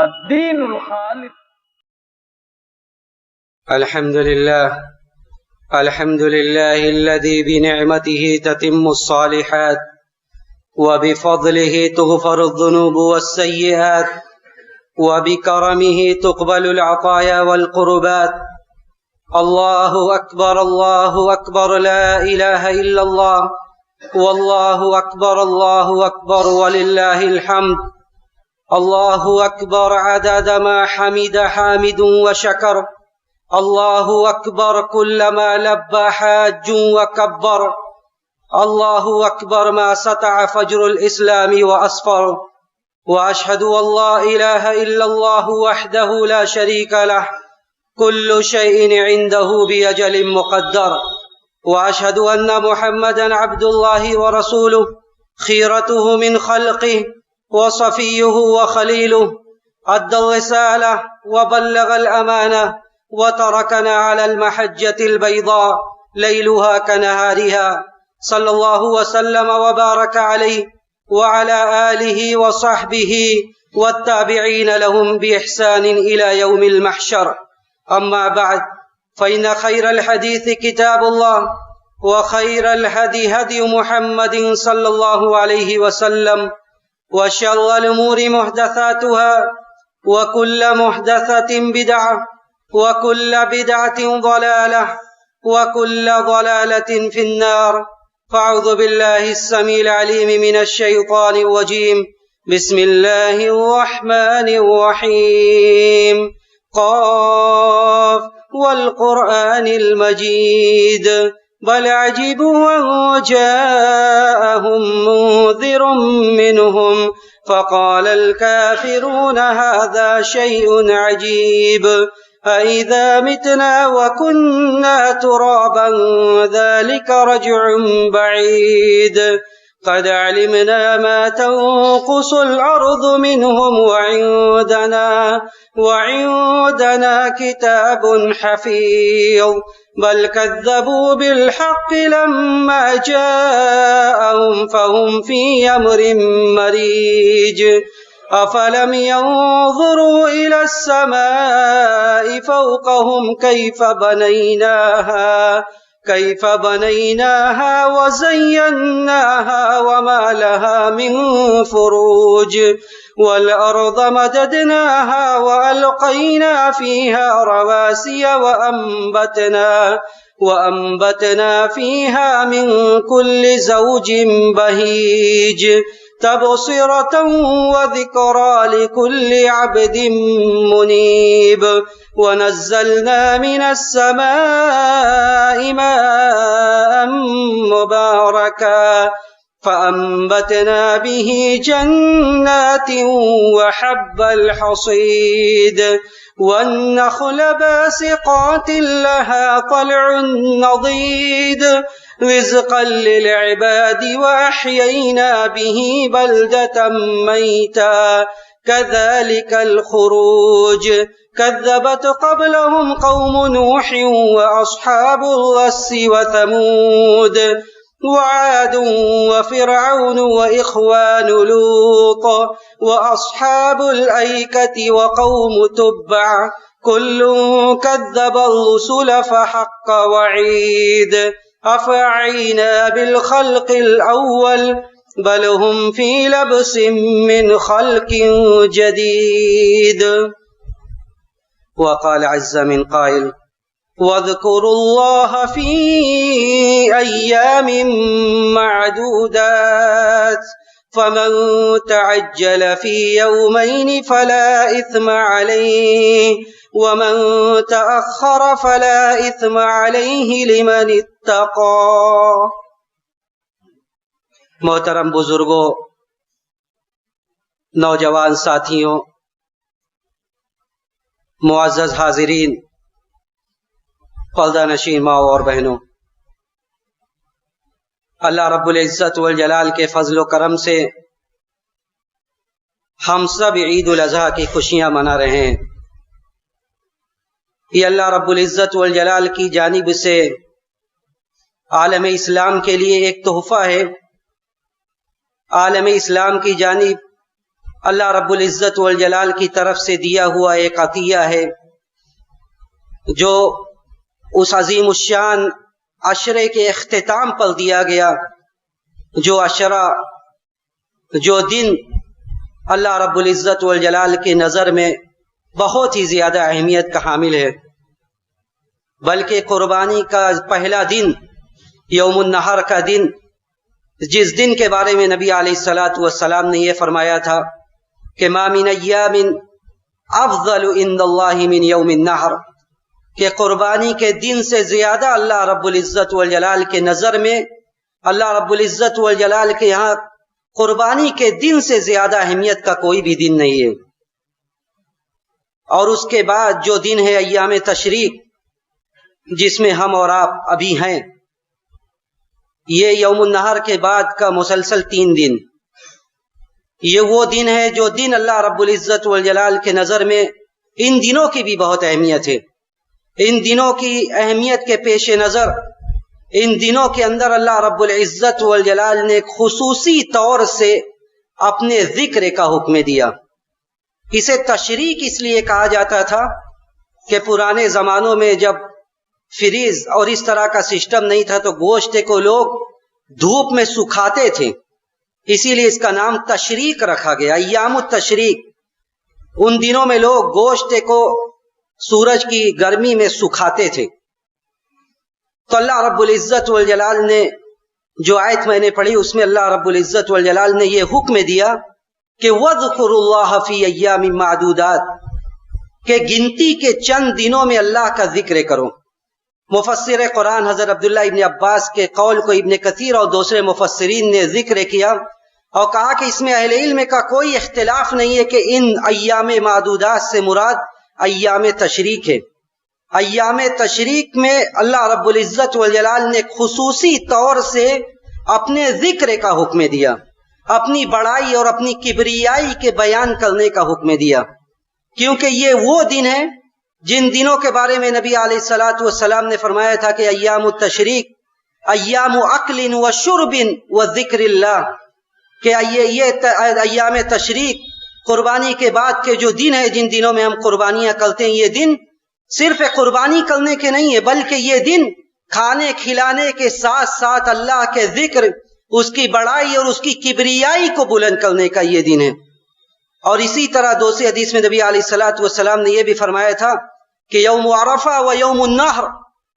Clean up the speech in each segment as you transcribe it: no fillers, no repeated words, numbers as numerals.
الدین الخالص. الحمد لله الذي بنعمته تتم الصالحات وبفضله تغفر الذنوب والسيئات وبكرمه تقبل العطايا والقربات. الله أكبر الله أكبر لا إله إلا الله والله أكبر الله أكبر ولله الحمد. الله أكبر عدد ما حمد حامد وشكر. الله أكبر كلما لبى حاج وكبر. الله أكبر ما سطع فجر الإسلام وأصفر. وأشهد أن لا إله إلا الله وحده لا شريك له كل شيء عنده بأجل مقدر. وأشهد أن محمدا عبد الله ورسوله خيرته من خلقه وصفيه وخليله. أدى الرسالة وبلغ الأمانة وتركنا على المحجة البيضاء ليلها كنهارها. صلى الله وسلم وبارك عليه وعلى آله وصحبه والتابعين لهم بإحسان إلى يوم المحشر. أما بعد، فإن خير الحديث كتاب الله وخير الهدي هدي محمد صلى الله عليه وسلم وشر الأمور محدثاتها وكل محدثة بدعة وكل بدعة ضلالة وكل ضلالة في النار. فأعوذ بالله السميع العليم من الشيطان الرجيم. بسم الله الرحمن الرحيم. قاف والقرآن المجيد بل عجبوا أن جاءهم منذر منهم فقال الكافرون هذا شيء عجيب أإذا متنا وكنا ترابا ذلك رجع بعيد قد علمنا ما تنقص الأرض منهم وعندنا كتاب حفيظ بل كذبوا بالحق لما جاءهم فهم في أمر مريج. أفلم ينظروا إلى السماء فوقهم كيف بنيناها وزيناها وما لها من فروج والأرض مددناها وألقينا فيها رواسي وأنبتنا فيها من كل زوج بهيج تبصرة وذكرى لكل عبد منيب. ونزلنا من السماء ماء مباركا فأنبتنا به جنات وحب الحصيد والنخل باسقات لها طلع نضيد رزقا للعباد وأحيينا به بلدة ميتا كذلك الخروج. كذبت قبلهم قوم نوح وأصحاب الرس وثمود وعاد وفرعون وإخوان لوط وأصحاب الأيكة وقوم تبع كل كذب الرسل فحق وعيد. أفعينا بالخلق الأول بل هم في لبس من خلق جديد. وقال عز من قائل واذكروا الله في أيام معدودات فمن تعجل في يومين فلا إثم عليه ومن تأخر فلا إثم عليه لمن اتقى. محترم بزرگوں، نوجوان ساتھیوں، معزز حاضرین، پردہ نشین ماں اور بہنوں، اللہ رب العزت والجلال کے فضل و کرم سے ہم سب عید الاضحیٰ کی خوشیاں منا رہے ہیں. یہ اللہ رب العزت والجلال کی جانب سے عالم اسلام کے لیے ایک تحفہ ہے. عالم اسلام کی جانب اللہ رب العزت والجلال کی طرف سے دیا ہوا ایک عطیہ ہے جو اس عظیم الشان عشرے کے اختتام پر دیا گیا، جو عشرہ، جو دن اللہ رب العزت والجلال کی نظر میں بہت ہی زیادہ اہمیت کا حامل ہے، بلکہ قربانی کا پہلا دن یوم النحر کا دن، جس دن کے بارے میں نبی علیہ الصلاۃ والسلام نے یہ فرمایا تھا کہ ما من ایام افضل عند اللہ من یوم النحر، کہ قربانی کے دن سے زیادہ اللہ رب العزت والجلال کے نظر میں، اللہ رب العزت والجلال کے یہاں قربانی کے دن سے زیادہ اہمیت کا کوئی بھی دن نہیں ہے۔ اور اس کے بعد جو دن ہے ایام تشریق، جس میں ہم اور آپ ابھی ہیں، یہ یوم النحر کے بعد کا مسلسل 3 دن، یہ وہ دن ہے جو دن اللہ رب العزت والجلال کے نظر میں ان دنوں کی بھی بہت اہمیت ہے۔ ان دنوں کی اہمیت کے پیش نظر ان دنوں کے اندر اللہ رب العزت والجلال نے خصوصی طور سے اپنے ذکر کا حکم دیا۔ اسے تشریق اس لیے کہا جاتا تھا کہ پرانے زمانوں میں جب فریز اور اس طرح کا سسٹم نہیں تھا تو گوشت کو لوگ دھوپ میں سکھاتے تھے، اسی لیے اس کا نام تشریق رکھا گیا، ایام التشریق۔ ان دنوں میں لوگ گوشت کو سورج کی گرمی میں سکھاتے تھے۔ تو اللہ رب العزت والجلال نے جو آیت میں نے پڑھی اس میں اللہ رب العزت والجلال نے یہ حکم دیا کہ وَاذْكُرُوا اللَّهَ فِي أَيَّامٍ مَّعْدُودَاتٍ، کہ گنتی کے چند دنوں میں اللہ کا ذکر کرو۔ مفسر قرآن حضرت عبداللہ ابن عباس کے قول کو ابن کثیر اور دوسرے مفسرین نے ذکر کیا اور کہا کہ اس میں اہل علم کا کوئی اختلاف نہیں ہے کہ ان ایام معدودات سے مراد ایام تشریق ہے۔ ایام تشریق میں اللہ رب العزت والجلال نے خصوصی طور سے اپنے ذکر کا حکم دیا، اپنی بڑائی اور اپنی کبریائی کے بیان کرنے کا حکم دیا، کیونکہ یہ وہ دن ہے جن دنوں کے بارے میں نبی علیہ الصلاۃ والسلام نے فرمایا تھا کہ ایام التشریق ایام اکل و شرب و ذکر اللہ، کہ یہ ایام تشریق قربانی کے بعد کے جو دن ہے، جن دنوں میں ہم قربانیاں کرتے ہیں، یہ دن صرف قربانی کرنے کے نہیں ہے، بلکہ یہ دن کھانے کھلانے کے ساتھ ساتھ اللہ کے ذکر، اس کی بڑائی اور اس کی کبریائی کو بلند کرنے کا یہ دن ہے۔ اور اسی طرح دوسری حدیث میں نبی علیہ الصلاۃ والسلام نے یہ بھی فرمایا تھا کہ یوم عرفہ و یوم النحر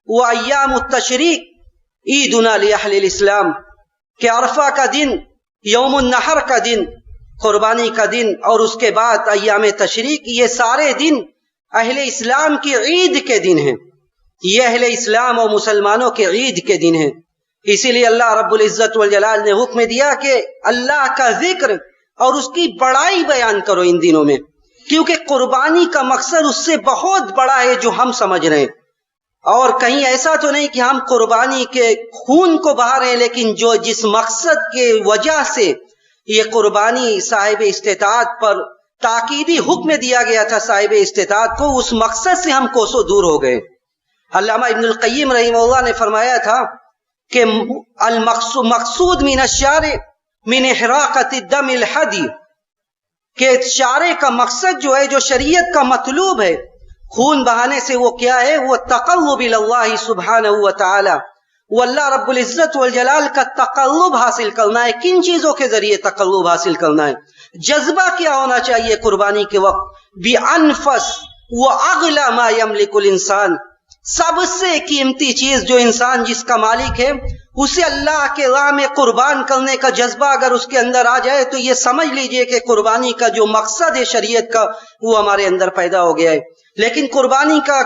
و ایام التشریق عیدنا لأہل الاسلام، کہ عرفہ کا دن، یوم النحر کا دن، قربانی کا دن، اور اس کے بعد ایام تشریق، یہ سارے دن اہل اسلام کی عید کے دن ہیں، یہ اہل اسلام اور مسلمانوں کے عید کے دن ہیں۔ اسی لیے اللہ رب العزت والجلال نے حکم دیا کہ اللہ کا ذکر اور اس کی بڑائی بیان کرو ان دنوں میں، کیونکہ قربانی کا مقصد اس سے بہت بڑا ہے جو ہم سمجھ رہے ہیں۔ اور کہیں ایسا تو نہیں کہ ہم قربانی کے خون کو بہا رہے ہیں، لیکن جس مقصد کے وجہ سے یہ قربانی صاحب استطاعت پر تاکیدی حکم دیا گیا تھا، صاحب استطاعت کو، اس مقصد سے ہم کوسوں دور ہو گئے۔ علامہ ابن القیم رحمہ اللہ نے فرمایا تھا کہ مقصود من الشارع من احراقۃ الدم الحدی، کہ شارع کا مقصد جو ہے، جو شریعت کا مطلوب ہے خون بہانے سے، وہ کیا ہے؟ وہ تقرب الی اللہ سبحانہ وتعالی، وہ اللہ رب العزت والجلال کا تقرب حاصل کرنا ہے۔ کن چیزوں کے ذریعے تقرب حاصل کرنا ہے؟ جذبہ کیا ہونا چاہیے قربانی کے وقت؟ بِأَنفَسِ وَأَغْلَى مَا يَمْلِكُ الْإِنسَانِ، سب سے قیمتی چیز جو انسان جس کا مالک ہے، اسے اللہ کے راہ میں قربان کرنے کا جذبہ اگر اس کے اندر آ جائے تو یہ سمجھ لیجئے کہ قربانی کا جو مقصد ہے شریعت کا، وہ ہمارے اندر پیدا ہو گیا ہے۔ لیکن قربانی کا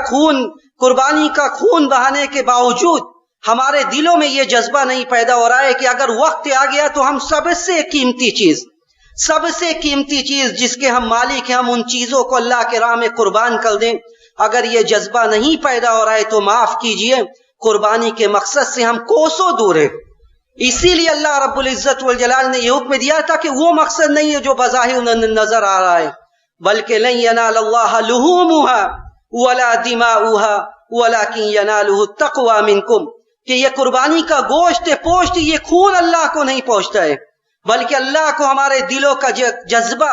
خون بہانے کے باوجود ہمارے دلوں میں یہ جذبہ نہیں پیدا ہو رہا ہے کہ اگر وقت آ گیا تو ہم سب سے قیمتی چیز جس کے ہم مالک ہیں، ہم ان چیزوں کو اللہ کے راہ میں قربان کر دیں۔ اگر یہ جذبہ نہیں پیدا ہو رہا ہے تو معاف کیجئے، قربانی کے مقصد سے ہم کوسوں دور ہیں۔ اسی لیے اللہ رب العزت والجلال نے یہ حکم دیا تھا کہ وہ مقصد نہیں ہے جو بظاہر نظر آ رہا ہے، بلکہ لن ینال اللہ لحومها ولا دماؤها ولکن ینالہ التقوی منکم، کہ یہ قربانی کا گوشت پوشت، یہ خون اللہ کو نہیں پہنچتا ہے، بلکہ اللہ کو ہمارے دلوں کا جذبہ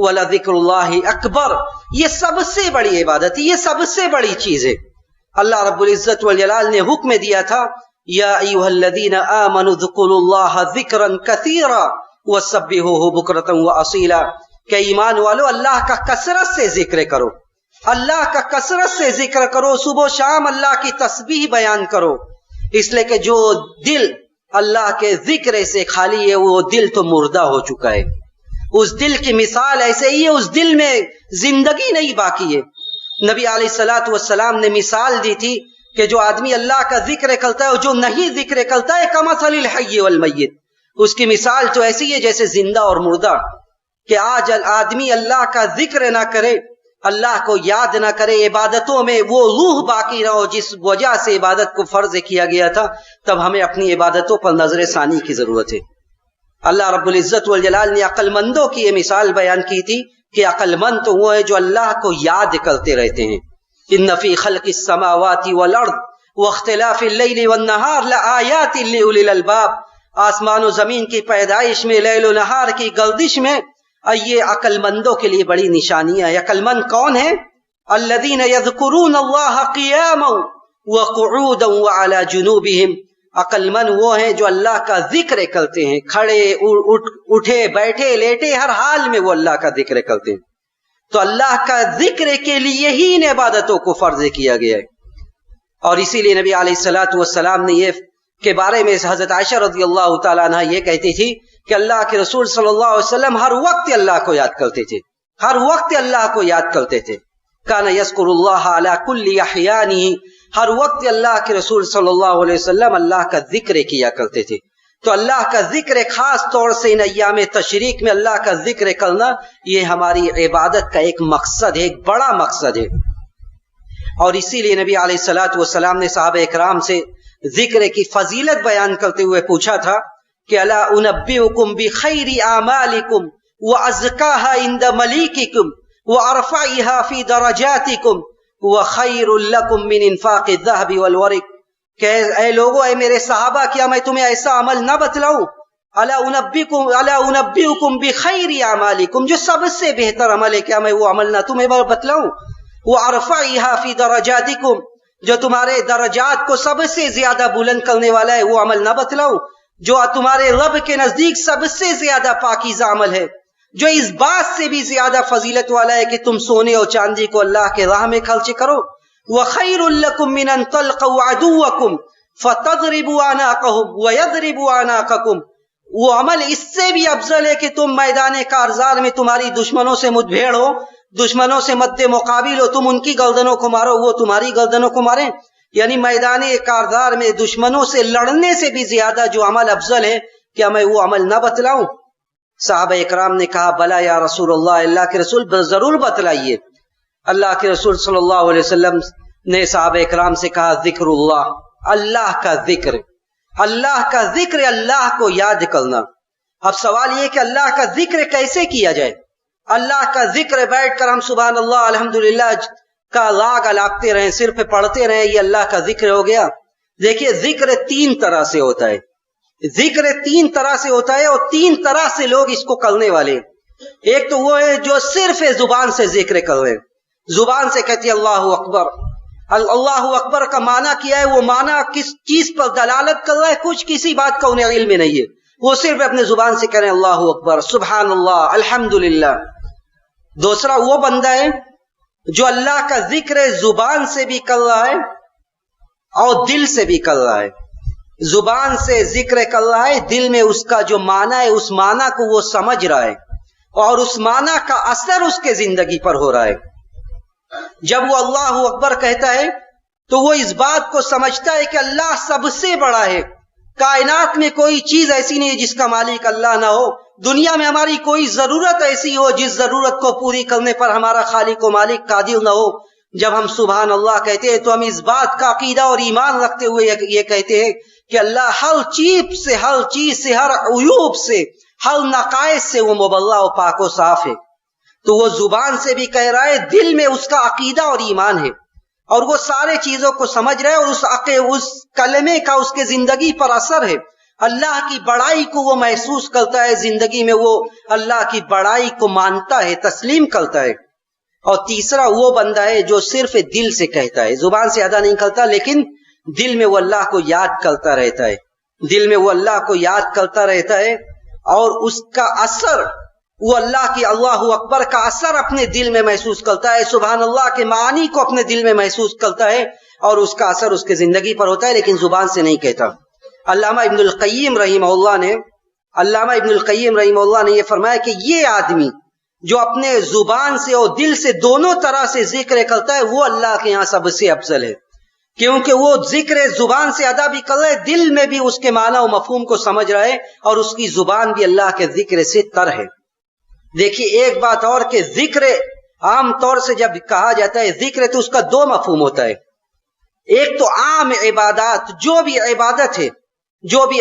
وَلَذِكْرُ اللَّهِ أَكْبَرُ، یہ سب سے بڑی عبادت ہے، یہ سب سے بڑی چیز ہے۔ اللہ رب العزت والجلال نے حکم دیا تھا یا ایھا الذین آمنوا اذکروا اللہ ذکرا کثیرا وسبحوہ بکرۃ واصیلا، کہ ایمان والو اللہ کا کثرت سے ذکر کرو، اللہ کا کثرت سے ذکر کرو، صبح و شام اللہ کی تسبیح بیان کرو، اس لیے کہ جو دل اللہ کے ذکر سے خالی ہے وہ دل تو مردہ ہو چکا ہے۔ اس دل کی مثال ایسے ہی ہے، اس دل میں زندگی نہیں باقی ہے۔ نبی علیہ الصلوۃ والسلام نے مثال دی تھی کہ جو آدمی اللہ کا ذکر کرتا ہے اور جو نہیں ذکر کرتا ہے کمثل الحی والمیت، اس کی مثال تو ایسی ہے جیسے زندہ اور مردہ، کہ آج آدمی اللہ کا ذکر نہ کرے، اللہ کو یاد نہ کرے، عبادتوں میں وہ روح باقی نہ ہو جس وجہ سے عبادت کو فرض کیا گیا تھا، تب ہمیں اپنی عبادتوں پر نظر ثانی کی ضرورت ہے۔ اللہ رب العزت والجلال نے عقل مندوں کی یہ مثال بیان کی تھی کہ عقل مند تو وہ ہے جو اللہ کو یاد کرتے رہتے ہیں۔ ان فی خلق السماوات والارض واختلاف اللیل والنہار لآیات لأولی الالباب، آسمان و زمین کی پیدائش میں، لیل و نہار کی گردش میں، یہ عقل مندوں کے لیے بڑی نشانیاں ہیں۔ عقل مند کون ہے؟ الذین یذکرون اللہ قیاما وقعودا وعلی جنوبہم، عقل مند وہ ہیں جو اللہ کا ذکر کرتے ہیں، کھڑے اٹھے بیٹھے لیٹے ہر حال میں وہ اللہ کا ذکر کرتے ہیں۔ تو اللہ کا ذکر کے لیے ہی ان عبادتوں کو فرض کیا گیا ہے، اور اسی لیے نبی علیہ الصلوۃ والسلام نے یہ کے بارے میں حضرت عائشہ رضی اللہ تعالیٰ عنہ یہ کہتی تھی کہ اللہ کے رسول صلی اللہ علیہ وسلم ہر وقت اللہ کو یاد کرتے تھے، ہر وقت اللہ کو یاد کرتے تھے۔ کان یذکر اللہ علی کل احیانہ، ہر وقت اللہ کے رسول صلی اللہ علیہ وسلم اللہ کا ذکر کیا کرتے تھے۔ تو اللہ کا ذکر خاص طور سے ان ایام تشریق میں اللہ کا ذکر کرنا، یہ ہماری عبادت کا ایک مقصد ہے، ایک بڑا مقصد ہے۔ اور اسی لیے نبی علیہ الصلوۃ والسلام نے صحابہ اکرام سے ذکر کی فضیلت بیان کرتے ہوئے پوچھا تھا کہ الا انبئکم بخیر اعمالکم وازکاها عند ملیککم وارفعها فی درجاتکم وخیر لکم من انفاق الذهب والورق، کہ اے لوگو، اے میرے صحابہ، کیا میں تمہیں ایسا عمل نہ بتلاؤں؟ الا انبئکم بخیر اعمالکم، جو سب سے بہتر عمل ہے، کیا میں وہ عمل نہ تمہیں بتلاؤں؟ وارفعها فی درجاتکم، جو تمہارے درجات کو سب سے زیادہ بلند کرنے والا ہے، وہ عمل نہ بتلاؤں؟ جو تمہارے رب کے نزدیک سب سے زیادہ پاکیزہ عمل ہے، جو اس بات سے بھی زیادہ فضیلت والا ہے کہ تم سونے اور چاندی کو اللہ کے راہ میں خرچ کرو۔ وَخَيْرٌ لَكُم مِّنْ أَن تَلْقَوْا عَدُوَّكُمْ فَتَضْرِبُوا أَعْنَاقَهُمْ وَيَضْرِبُوا أَعْنَاقَكُمْ، وہ عمل اس سے بھی افضل ہے کہ تم میدان کارزار میں تمہاری دشمنوں سے مدبھیڑ ہو، دشمنوں سے مد مقابل ہو، تم ان کی گردنوں کو مارو، وہ تمہاری گردنوں کو ماریں۔ یعنی میدان کارزار میں دشمنوں سے لڑنے سے بھی زیادہ جو عمل افضل ہے، کیا میں وہ عمل نہ بتلاؤں؟ صحابہ اکرام نے کہا بلا یا رسول اللہ، اللہ کے رسول ضرور بتلائیے۔ اللہ کے رسول صلی اللہ علیہ وسلم نے صحابہ اکرام سے کہا ذکر اللہ، اللہ کا ذکر، اللہ کا ذکر، اللہ کو یاد کرنا۔ اب سوال یہ کہ اللہ کا ذکر کیسے کیا جائے؟ اللہ کا ذکر بیٹھ کر ہم سبحان اللہ الحمدللہ کا راگ الاپتے رہیں، صرف پڑھتے رہیں، یہ اللہ کا ذکر ہو گیا؟ دیکھیے ذکر تین طرح سے ہوتا ہے، ذکر تین طرح سے ہوتا ہے، اور تین طرح سے لوگ اس کو کرنے والے ہیں۔ ایک تو وہ ہے جو صرف زبان سے ذکر کر رہے ہیں، زبان سے کہتے ہیں اللہ اکبر۔ اللہ اکبر کا معنی کیا ہے؟ وہ معنی کس چیز پر دلالت کر رہا ہے؟ کچھ کسی بات کا انہیں علم نہیں ہے، وہ صرف اپنے زبان سے کہہ رہے ہیں اللہ اکبر، سبحان اللہ، الحمدللہ۔ دوسرا وہ بندہ ہے جو اللہ کا ذکر زبان سے بھی کر رہا ہے اور دل سے بھی کر رہا ہے۔ زبان سے ذکر کر رہا ہے، دل میں اس کا جو معنی ہے اس معنی کو وہ سمجھ رہا ہے، اور اس معنی کا اثر اس کے زندگی پر ہو رہا ہے۔ جب وہ اللہ اکبر کہتا ہے تو وہ اس بات کو سمجھتا ہے کہ اللہ سب سے بڑا ہے، کائنات میں کوئی چیز ایسی نہیں ہے جس کا مالک اللہ نہ ہو، دنیا میں ہماری کوئی ضرورت ایسی ہو جس ضرورت کو پوری کرنے پر ہمارا خالق و مالک قادر نہ ہو۔ جب ہم سبحان اللہ کہتے ہیں تو ہم اس بات کا عقیدہ اور ایمان رکھتے ہوئے یہ کہتے ہیں کہ اللہ ہر چیز سے، ہر عیوب سے، ہر نقائص سے وہ مبرہ و پاک و صاف ہے۔ تو وہ زبان سے بھی کہہ رہا ہے، دل میں اس کا عقیدہ اور ایمان ہے، اور وہ سارے چیزوں کو سمجھ رہے، اور اس کلمے کا اس کے زندگی پر اثر ہے۔ اللہ کی بڑائی کو وہ محسوس کرتا ہے، زندگی میں وہ اللہ کی بڑائی کو مانتا ہے، تسلیم کرتا ہے۔ اور تیسرا وہ بندہ ہے جو صرف دل سے کہتا ہے، زبان سے ادا نہیں کرتا، لیکن دل میں وہ اللہ کو یاد کرتا رہتا ہے، دل میں وہ اللہ کو یاد کرتا رہتا ہے، اور اس کا اثر، وہ اللہ کی اللہ اکبر کا اثر اپنے دل میں محسوس کرتا ہے، سبحان اللہ کے معانی کو اپنے دل میں محسوس کرتا ہے، اور اس کا اثر اس کے زندگی پر ہوتا ہے، لیکن زبان سے نہیں کہتا۔ علامہ ابن القیم رحمہ اللہ نے یہ فرمایا کہ یہ آدمی جو اپنے زبان سے اور دل سے دونوں طرح سے ذکر کرتا ہے، وہ اللہ کے یہاں سب سے افضل ہے، کیونکہ وہ ذکر زبان سے ادا بھی کر رہے، دل میں بھی اس کے معنی و مفہوم کو سمجھ رہے، اور اس کی زبان بھی اللہ کے ذکر سے تر ہے۔ دیکھیے ایک بات اور کہ ذکر عام طور سے جب کہا جاتا ہے ذکر، تو اس کا دو مفہوم ہوتا ہے۔ ایک تو عام عبادات، جو بھی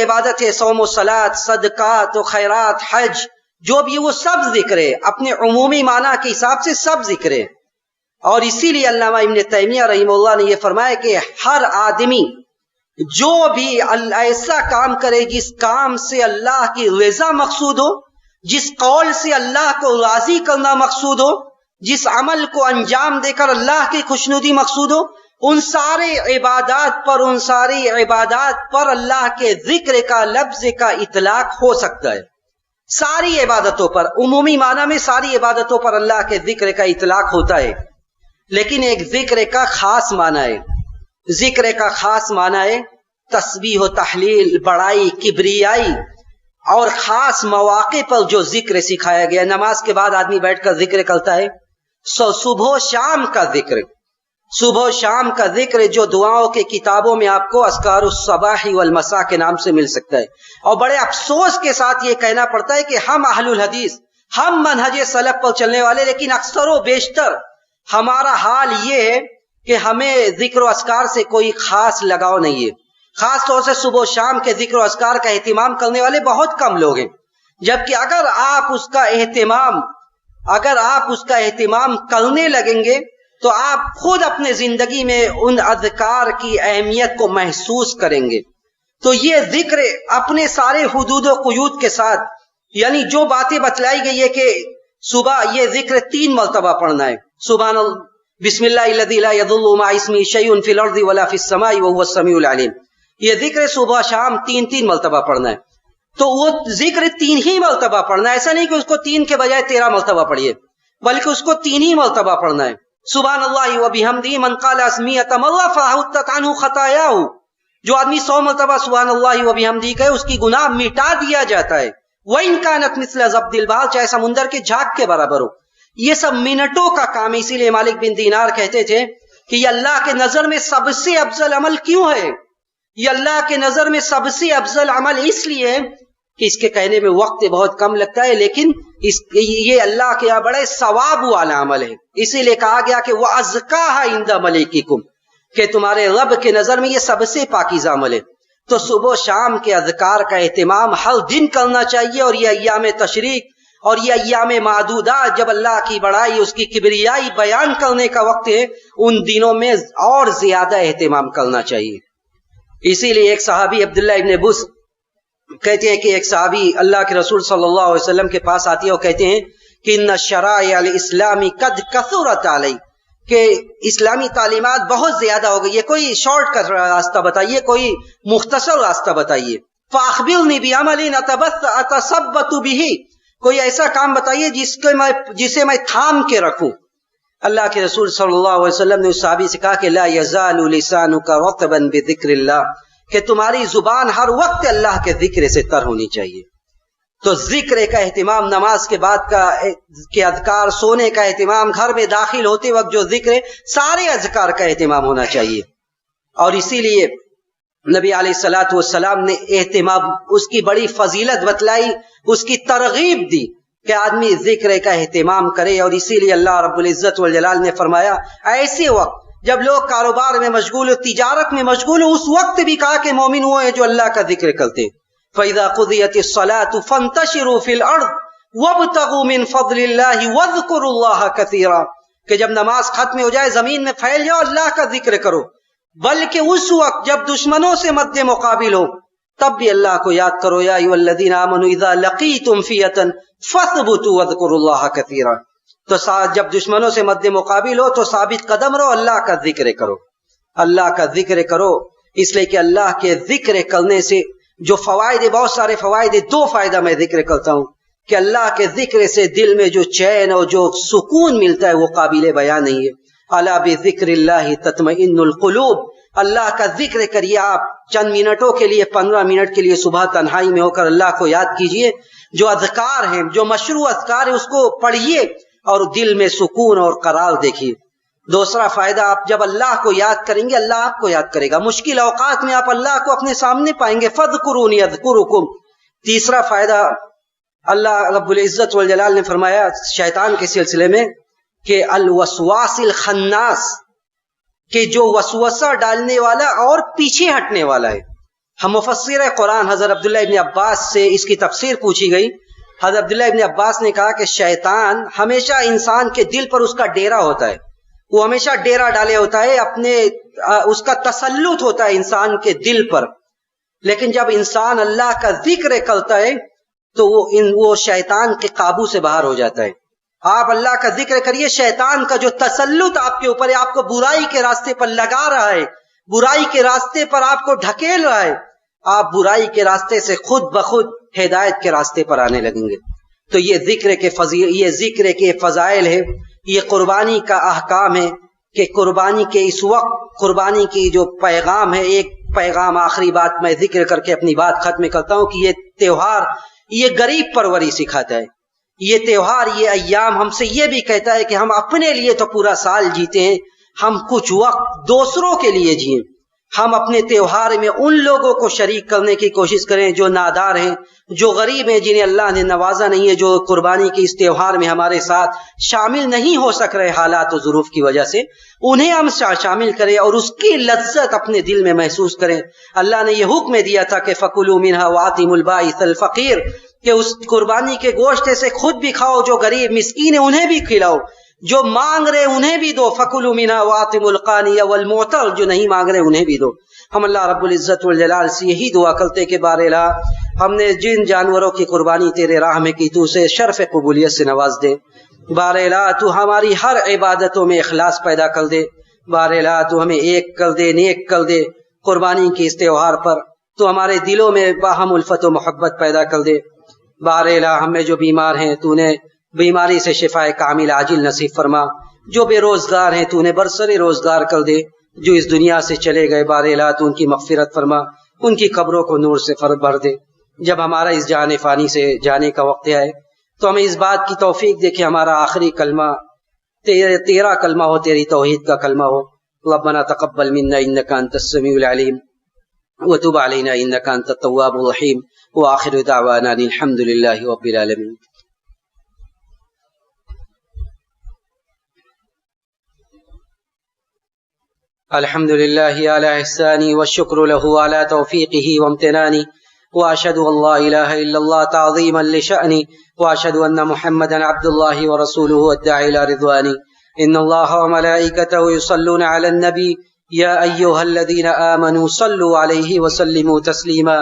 عبادت ہے، صوم و صلاۃ، صدقات و خیرات، حج، جو بھی وہ سب ذکر ہے، اپنے عمومی معنی کے حساب سے سب ذکر ہے۔ اور اسی لیے علامہ ابن تیمیہ رحمہ اللہ نے یہ فرمایا کہ ہر آدمی جو بھی ایسا کام کرے جس کام سے اللہ کی رضا مقصود ہو، جس قول سے اللہ کو راضی کرنا مقصود ہو، جس عمل کو انجام دے کر اللہ کی خوشنودی مقصود ہو، ان ساری عبادات پر اللہ کے ذکر کا، لفظ کا اطلاق ہو سکتا ہے۔ ساری عبادتوں پر، عمومی معنی میں ساری عبادتوں پر اللہ کے ذکر کا اطلاق ہوتا ہے، لیکن ایک ذکر کا خاص معنی ہے۔ ذکر کا خاص معنی ہے تسبیح و تحلیل، بڑائی، کبریائی، اور خاص مواقع پر جو ذکر سکھایا گیا۔ نماز کے بعد آدمی بیٹھ کر ذکر کرتا ہے، صبح و شام کا ذکر، صبح و شام کا ذکر جو دعاؤں کے کتابوں میں آپ کو اذکار الصباح والمساء کے نام سے مل سکتا ہے۔ اور بڑے افسوس کے ساتھ یہ کہنا پڑتا ہے کہ ہم اہل الحدیث، ہم منہج سلف پر چلنے والے، لیکن اکثر و بیشتر ہمارا حال یہ ہے کہ ہمیں ذکر و اذکار سے کوئی خاص لگاؤ نہیں ہے۔ خاص طور سے صبح و شام کے ذکر و اذکار کا اہتمام کرنے والے بہت کم لوگ ہیں، جبکہ اگر آپ اس کا اہتمام کرنے لگیں گے تو آپ خود اپنے زندگی میں ان اذکار کی اہمیت کو محسوس کریں گے۔ تو یہ ذکر اپنے سارے حدود و قیود کے ساتھ، یعنی جو باتیں بتلائی گئی ہے کہ صبح یہ ذکر 3 مرتبہ پڑھنا ہے، سبحان اللہ، بسم اللہ الذی لا یضر مع اسمہ شیء فی الارض ولا فی السماء وهو السمیع العلیم، یہ ذکر صبح شام 3 مرتبہ پڑھنا ہے۔ تو وہ ذکر 3 ہی مرتبہ پڑھنا ہے، ایسا نہیں کہ اس کو 3 کے بجائے 13 مرتبہ پڑھیے، بلکہ اس کو 3 ہی مرتبہ پڑھنا ہے۔ سبحان اللہ وبحمدہ من قال اسمیۃ مرہ فحطت عنہ خطایاہ، جو آدمی 100 مرتبہ سبحان اللہ وبحمدہ کہے اس کی گناہ مٹا دیا جاتا ہے۔ وَإِن كَانَتْ مِثْلَ زَبْدِ الْبَحْرِ، چاہے سمندر کے جھاگ کے برابر ہو۔ یہ سب منٹوں کا کام ہے، اسی لیے مالک بن دینار کہتے تھے کہ یہ اللہ کے نظر میں سب سے افضل عمل کیوں ہے؟ یہ اللہ کے نظر میں سب سے افضل عمل اس لیے کہ اس کے کہنے میں وقت بہت کم لگتا ہے، لیکن یہ اللہ کے یہاں بڑے ثواب والا عمل ہے۔ اسی لیے کہا گیا کہ وَأَزْكَاهَا عِندَ مَلِكِكُمْ، کہ تمہارے رب کے نظر میں یہ سب سے پاکیزہ عمل ہے۔ تو صبح و شام کے اذکار کا اہتمام ہر دن کرنا چاہیے، اور یہ ایام تشریق اور یہ ایام معدودات جب اللہ کی بڑائی، اس کی کبریائی بیان کرنے کا وقت ہے، ان دنوں میں اور زیادہ اہتمام کرنا چاہیے۔ اسی لیے ایک صحابی عبداللہ ابن بس کہتے ہیں کہ ایک صحابی اللہ کے رسول صلی اللہ علیہ وسلم کے پاس آتی ہے اور کہتے ہیں کہ ان الشرائع الاسلامی قد کثرت علی، کہ اسلامی تعلیمات بہت زیادہ ہو گئی ہے، کوئی شارٹ کٹ راستہ بتائیے، کوئی مختصر راستہ بتائیے۔ فاخبرنی بعمل اتثبت بہ، کوئی ایسا کام بتائیے جسے میں تھام کے رکھوں۔ اللہ کے رسول صلی اللہ علیہ وسلم نے اس صحابی سے کہا کہ لا یزال لسانک رطبا بذکر اللہ، کہ تمہاری زبان ہر وقت اللہ کے ذکر سے تر ہونی چاہیے۔ تو ذکر کا اہتمام، نماز کے بعد کے اذکار، سونے کا اہتمام، گھر میں داخل ہوتے وقت جو ذکر ہے، سارے اذکار کا اہتمام ہونا چاہیے۔ اور اسی لیے نبی علیہ الصلوۃ والسلام نے اہتمام، اس کی بڑی فضیلت بتلائی، اس کی ترغیب دی کہ آدمی ذکر کا اہتمام کرے۔ اور اسی لیے اللہ رب العزت والجلال نے فرمایا ایسے وقت جب لوگ کاروبار میں مشغول ہو، تجارت میں مشغول ہو، اس وقت بھی کہا کہ مومن وہ ہیں جو اللہ کا ذکر کرتے۔ فَإِذَا قُضِيَتِ الصَّلَاةُ فَانتَشِرُوا فِي الْأَرْضِ وَابْتَغُوا مِنْ فَضْلِ اللَّهِ وَاذْكُرُوا اللَّهَ كَثِيرًا، کہ جب نماز ختم ہو جائے زمین میں پھیل جاؤ، اللہ کا ذکر کرو۔ بلکہ اس وقت جب دشمنوں سے مد مقابل ہو تب بھی اللہ کو یاد کرو. یا ایھا الذین آمنوا اذا لقیتم فئۃ فاثبتوا واذکروا اللہ کثیرا. تو جب دشمنوں سے مد مقابل ہو تو ثابت قدم رہو, اللہ کا ذکر کرو, اللہ کا ذکر کرو. اس لیے کہ اللہ کے ذکر کرنے سے جو فوائد, بہت سارے فوائد, دو فائدہ میں ذکر کرتا ہوں کہ اللہ کے ذکر سے دل میں جو چین اور جو سکون ملتا ہے وہ قابل بیان نہیں ہے. الا بذکر اللہ تطمئن القلوب. اللہ کا ذکر کریے آپ چند منٹوں کے لیے, 15 منٹ کے لیے صبح تنہائی میں ہو کر اللہ کو یاد کیجئے. جو اذکار ہیں, جو مشروع اذکار ہیں, اس کو پڑھیے اور دل میں سکون اور قرار دیکھیے. دوسرا فائدہ, آپ جب اللہ کو یاد کریں گے اللہ آپ کو یاد کرے گا. مشکل اوقات میں آپ اللہ کو اپنے سامنے پائیں گے. فاذکرونی اذکرکم. تیسرا فائدہ, اللہ رب العزت والجلال نے فرمایا شیطان کے سلسلے میں کہ الوسواس الخناس, کہ جو وسوسہ ڈالنے والا اور پیچھے ہٹنے والا ہے. ہم مفسر قرآن حضرت عبداللہ ابن عباس سے اس کی تفسیر پوچھی گئی. حضرت عبداللہ ابن عباس نے کہا کہ شیطان ہمیشہ انسان کے دل پر اس کا ڈیرا ہوتا ہے, وہ ہمیشہ ڈیرا ڈالے ہوتا ہے, اپنے اس کا تسلط ہوتا ہے انسان کے دل پر. لیکن جب انسان اللہ کا ذکر کرتا ہے تو وہ شیطان کے قابو سے باہر ہو جاتا ہے. آپ اللہ کا ذکر کریے, شیطان کا جو تسلط آپ کے اوپر ہے, آپ کو برائی کے راستے پر لگا رہا ہے, برائی کے راستے پر آپ کو ڈھکیل رہا ہے, آپ برائی کے راستے سے خود بخود ہدایت کے راستے پر آنے لگیں گے. تو یہ ذکر کے فضائل ہے, یہ قربانی کا احکام ہے کہ قربانی کے اس وقت قربانی کی جو پیغام ہے, ایک پیغام آخری بات میں ذکر کر کے اپنی بات ختم کرتا ہوں کہ یہ تہوار یہ غریب پروری سکھاتا ہے. یہ تہوار, یہ ایام ہم سے یہ بھی کہتا ہے کہ ہم اپنے لیے تو پورا سال جیتے ہیں, ہم کچھ وقت دوسروں کے لیے جئیں. ہم اپنے تہوار میں ان لوگوں کو شریک کرنے کی کوشش کریں جو نادار ہیں, جو غریب ہیں, جنہیں اللہ نے نوازا نہیں ہے, جو قربانی کے اس تہوار میں ہمارے ساتھ شامل نہیں ہو سک رہے حالات و ظروف کی وجہ سے, انہیں ہم شامل کریں اور اس کی لذت اپنے دل میں محسوس کریں. اللہ نے یہ حکم دیا تھا کہ فَكُلُوا مِنْهَا وَآتِمُوا الْبَائِسَ الْفَقِيرَ, کہ اس قربانی کے گوشت سے خود بھی کھاؤ, جو غریب مسکین ہیں انہیں بھی کھلاؤ, جو مانگ رہے انہیں بھی دو. فَكُلُوا مِنْهَا وَآتِمُوا الْقَانِيَ وَالْمُعْتَرَ, جو نہیں مانگ رہے انہیں بھی دو. ہم اللہ رب العزت والجلال سے یہی دعا کرتے کہ بار الہ ہم نے جن جانوروں کی قربانی تیرے راہ میں کی تو اسے شرف قبولیت سے نواز دے. بار الہ تو ہماری ہر عبادتوں میں اخلاص پیدا کر دے. بار الہ تو ہمیں ایک کر دے, نیک کر دے. قربانی کے اس تہوار پر تو ہمارے دلوں میں باہم الفت و محبت پیدا کر دے. بار الہ ہم میں جو بیمار ہیں تو انہیں بیماری سے شفاء کامل عاجل نصیب فرما. جو بے روزگار ہیں تو انہیں برسر روزگار کر دے. جو اس دنیا سے چلے گئے بار الہ تو ان کی مغفرت فرما, ان کی قبروں کو نور سے بھر دے. جب ہمارا اس جان فانی سے جانے کا وقت آئے تو ہمیں اس بات کی توفیق دے کہ ہمارا آخری کلمہ تیرا کلمہ ہو, تیری توحید کا کلمہ ہو. ربنا تقبل منا انك انت السميع العليم وتب علينا انك انت التواب الرحيم واخر دعوانا الحمد لله رب العالمين. الحمد لله على إحسانه والشكر له على توفيقه وامتنانه وأشهد أن لا إله إلا الله تعظيما لشأنه وأشهد أن محمدا عبد الله ورسوله الداعي إلى رضوانه. إن الله وملائكته يصلون على النبي يا أيها الذين آمنوا صلوا عليه وسلموا تسليما.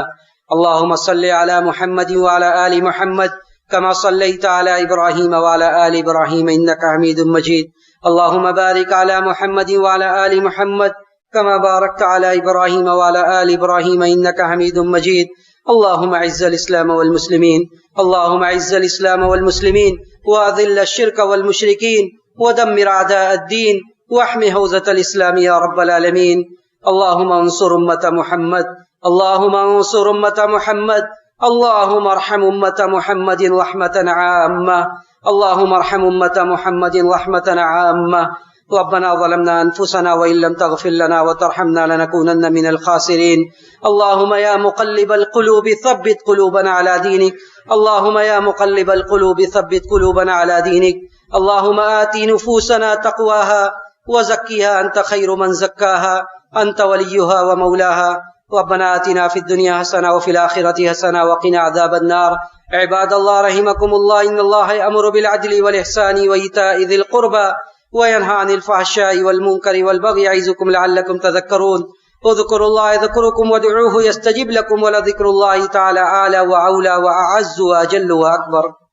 اللهم صل على محمد وعلى آل محمد كما صليت على إبراهيم وعلى آل إبراهيم إنك حميد مجيد. اللهم بارك على محمد وعلى آل محمد كما باركت على إبراهيم وعلى آل إبراهيم إنك حميد مجيد. اللهم أعز الإسلام والمسلمين, اللهم أعز الإسلام والمسلمين وأذل الشرك والمشركين ودمر أعداء الدين واحمِ حوزة الإسلام يا رب العالمين. اللهم انصر أمة محمد, اللهم انصر أمة محمد, اللهم ارحم أمة محمد رحمة عامة, اللهم ارحم أمة محمد رحمة عامة. ربنا ظلمنا أنفسنا وإن لم تغفر لنا وترحمنا لنكونن من الخاسرين. اللهم يا مقلب القلوب ثبت قلوبنا على دينك, اللهم يا مقلب القلوب ثبت قلوبنا على دينك. اللهم آت نفوسنا تقواها وزكها أنت خير من زكاها أنت وليها ومولاها. ربنا آتنا في الدنيا حسنة وفي الآخرة حسنة وقنا عذاب النار. عباد الله رحمكم الله, إن الله يأمر بالعدل والإحسان وإيتاء ذي القربى وينهى عن الفحشاء والمنكر والبغي يعظكم لعلكم تذكرون. اذكروا الله يذكركم وادعوه يستجب لكم ولذكر الله تعالى أعلى وأولى وأعز وأجل وأكبر.